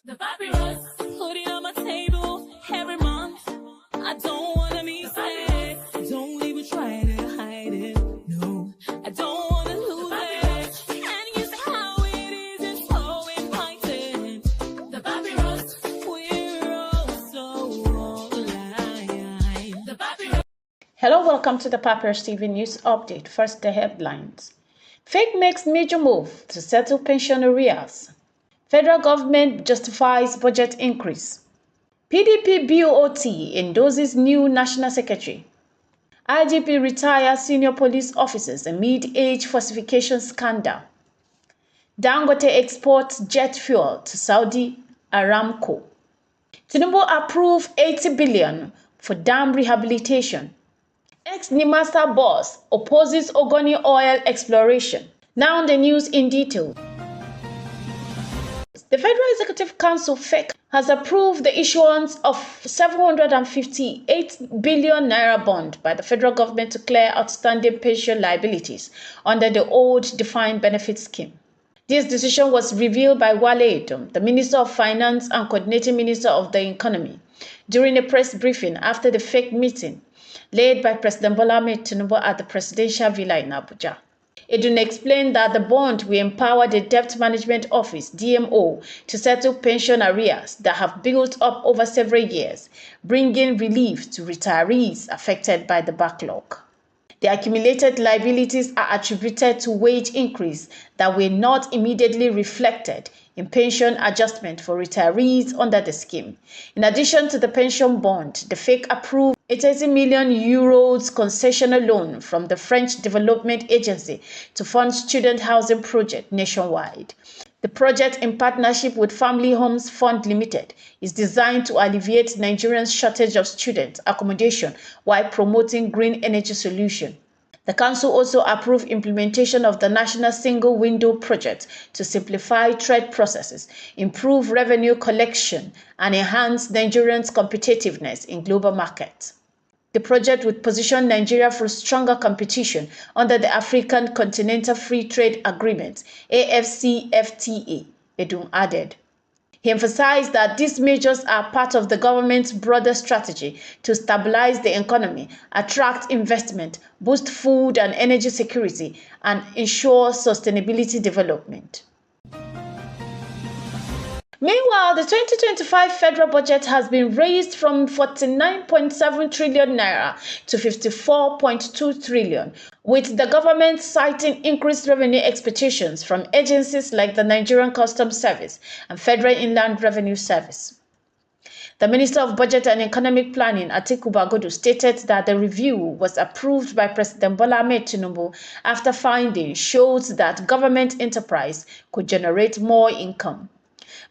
The papyrus, putting on my table every month. I don't wanna be sad. Don't even try to hide it. No, I don't wanna lose it. And you see how it is, it's so inviting. The papyrus, we're all so alive. The papyrus. Hello, welcome to the Papyrus TV News Update. First, the headlines. FAKE makes major move to settle pension arrears. Federal government justifies budget increase. PDP BOT endorses new national secretary. IGP retires senior police officers amid age falsification scandal. Dangote exports jet fuel to Saudi Aramco. Tinubu approve 80 billion for dam rehabilitation. Ex-Nimasa boss opposes Ogoni oil exploration. Now the news in detail. The Federal Executive Council (FEC) has approved the issuance of 758 billion naira bond by the federal government to clear outstanding pension liabilities under the old defined benefit scheme. This decision was revealed by Wale Edom, the Minister of Finance and Coordinating Minister of the Economy, during a press briefing after the FEC meeting led by President Bola Ahmed Tinubu at the Presidential Villa in Abuja. Edun explained that the bond will empower the Debt Management Office (DMO) to settle pension arrears that have built up over several years, bringing relief to retirees affected by the backlog. The accumulated liabilities are attributed to wage increase that were not immediately reflected in pension adjustment for retirees under the scheme. In addition to the pension bond, the FEC approved a 30 million euros concessional loan from the French Development Agency to fund student housing project nationwide. The project, in partnership with Family Homes Fund Limited, is designed to alleviate Nigerians' shortage of student accommodation while promoting green energy solutions. The Council also approved implementation of the National Single Window Project to simplify trade processes, improve revenue collection, and enhance Nigerians' competitiveness in global markets. The project would position Nigeria for stronger competition under the African Continental Free Trade Agreement (AfCFTA), Edun added. He emphasized that these measures are part of the government's broader strategy to stabilize the economy, attract investment, boost food and energy security, and ensure sustainability development. Meanwhile, the 2025 federal budget has been raised from 49.7 trillion naira to 54.2 trillion, with the government citing increased revenue expectations from agencies like the Nigerian Customs Service and Federal Inland Revenue Service. The Minister of Budget and Economic Planning, Atiku Bagudu, stated that the review was approved by President Bola Ahmed Tinubu after findings showed that government enterprise could generate more income.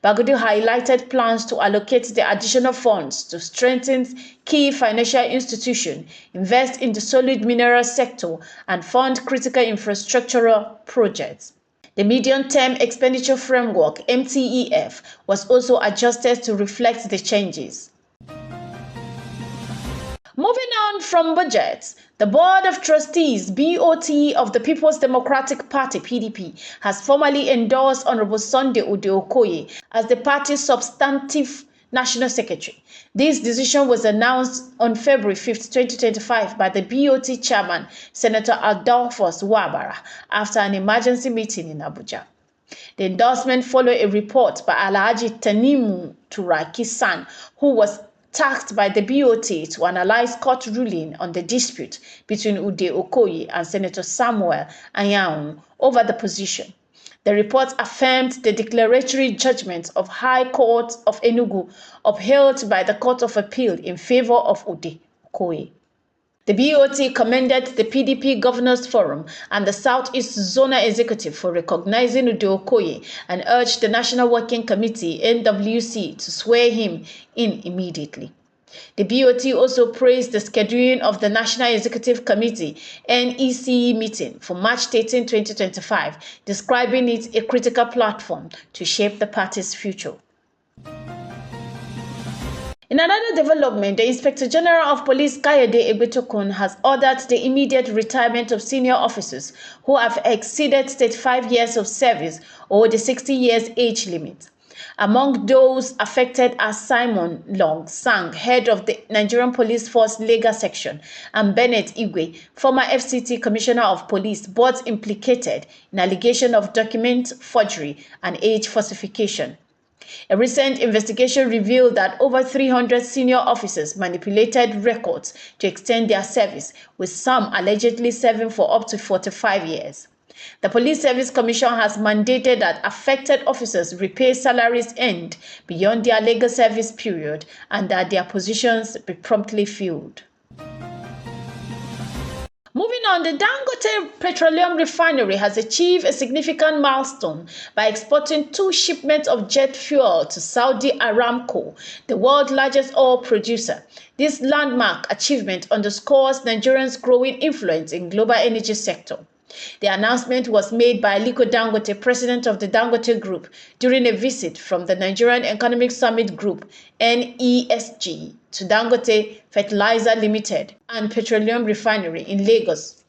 Bagudu highlighted plans to allocate the additional funds to strengthen key financial institutions, invest in the solid mineral sector, and fund critical infrastructural projects. The Medium-Term Expenditure Framework (MTEF) was also adjusted to reflect the changes. Moving on from budgets, the Board of Trustees (BOT) of the People's Democratic Party (PDP) has formally endorsed Honorable Sunday Okoye as the party's substantive National Secretary. This decision was announced on February 5, 2025 by the BOT Chairman, Senator Adolphus Wabara, after an emergency meeting in Abuja. The endorsement followed a report by Alhaji Tanimu Turaki-san, who was tasked by the BOT to analyze court ruling on the dispute between Ude Okoye and Senator Samuel Anyanwu over the position. The report affirmed the declaratory judgment of High Court of Enugu upheld by the Court of Appeal in favor of Ude Okoye. The BOT commended the PDP Governors Forum and the Southeast Zonal Executive for recognizing Ude Okoye and urged the National Working Committee (NWC) to swear him in immediately. The BOT also praised the scheduling of the National Executive Committee (NEC) meeting for March 13, 2025, describing it a critical platform to shape the party's future. In another development, the Inspector General of Police Kayode Egbetokun has ordered the immediate retirement of senior officers who have exceeded 35 years of service or the 60 years age limit. Among those affected are Simon Long Sang, head of the Nigerian Police Force Legal Section, and Bennett Igwe, former FCT Commissioner of Police, both implicated in allegation of document forgery and age falsification. A recent investigation revealed that over 300 senior officers manipulated records to extend their service, with some allegedly serving for up to 45 years. The Police Service Commission has mandated that affected officers repay salaries earned beyond their legal service period and that their positions be promptly filled. Moving on, the Dangote Petroleum Refinery has achieved a significant milestone by exporting 2 shipments of jet fuel to Saudi Aramco, the world's largest oil producer. This landmark achievement underscores Nigeria's growing influence in global energy sector. The announcement was made by Aliko Dangote, president of the Dangote Group, during a visit from the Nigerian Economic Summit Group (NESG) to Dangote Fertilizer Limited and Petroleum Refinery in Lagos.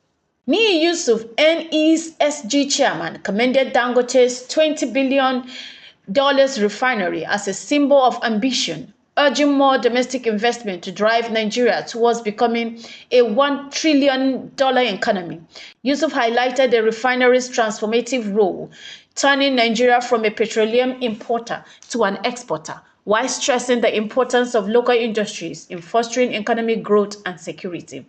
Nii Yusuf, NESG chairman, commended Dangote's $20 billion refinery as a symbol of ambition, urging more domestic investment to drive Nigeria towards becoming a $1 trillion economy. Yusuf highlighted the refinery's transformative role, turning Nigeria from a petroleum importer to an exporter, while stressing the importance of local industries in fostering economic growth and security.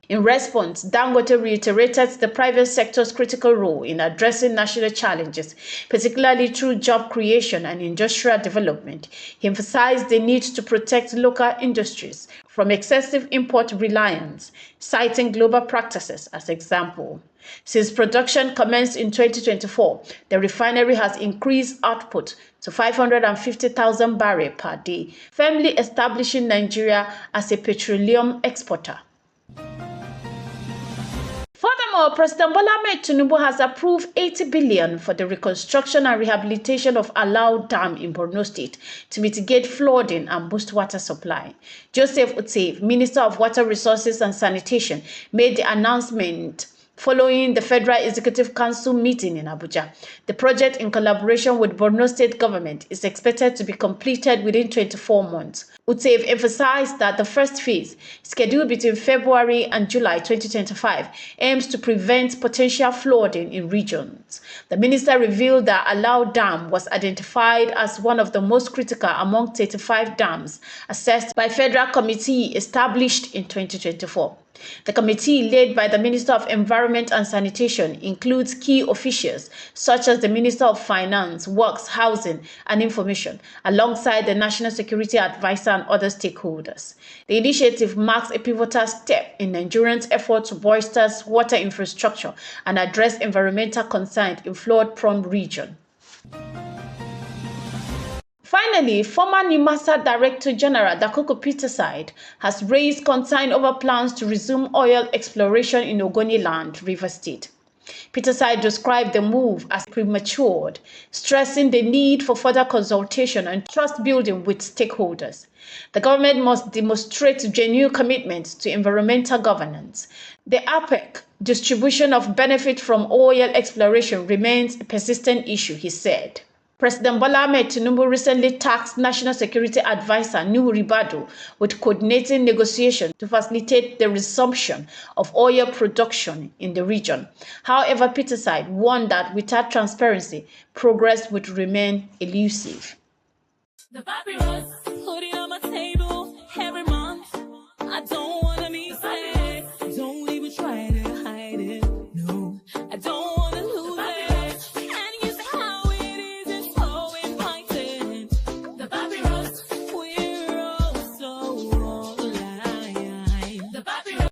In response, Dangote reiterated the private sector's critical role in addressing national challenges, particularly through job creation and industrial development. He emphasized the need to protect local industries from excessive import reliance, citing global practices as example. Since production commenced in 2024, the refinery has increased output to 550,000 barrels per day, firmly establishing Nigeria as a petroleum exporter. Furthermore, President Bola Ahmed Tinubu has approved $80 billion for the reconstruction and rehabilitation of Alau Dam in Borno State to mitigate flooding and boost water supply. Joseph Utsev, Minister of Water Resources and Sanitation, made the announcement following the Federal Executive Council meeting in Abuja. The project, in collaboration with Borno State government, is expected to be completed within 24 months. Utsev emphasized that the first phase, scheduled between February and July 2025, aims to prevent potential flooding in regions. The minister revealed that Alau Dam was identified as one of the most critical among 35 dams assessed by a federal committee established in 2024. The committee, led by the Minister of Environment and Sanitation, includes key officials such as the Minister of Finance, Works, Housing and Information, alongside the National Security Advisor and other stakeholders. The initiative marks a pivotal step in Nigerians' effort to bolster water infrastructure and address environmental concerns in flood-prone regions. Finally, former NIMASA Director General Dakuku Peterside has raised concern over plans to resume oil exploration in Ogoniland, Rivers State. Peterside described the move as premature, stressing the need for further consultation and trust building with stakeholders. The government must demonstrate genuine commitment to environmental governance. The APEC distribution of benefit from oil exploration remains a persistent issue, he said. President Bola Ahmed Tinubu recently tasked National Security Advisor Nuhu Ribadu with coordinating negotiations to facilitate the resumption of oil production in the region. However, Peterside warned that without transparency, progress would remain elusive. The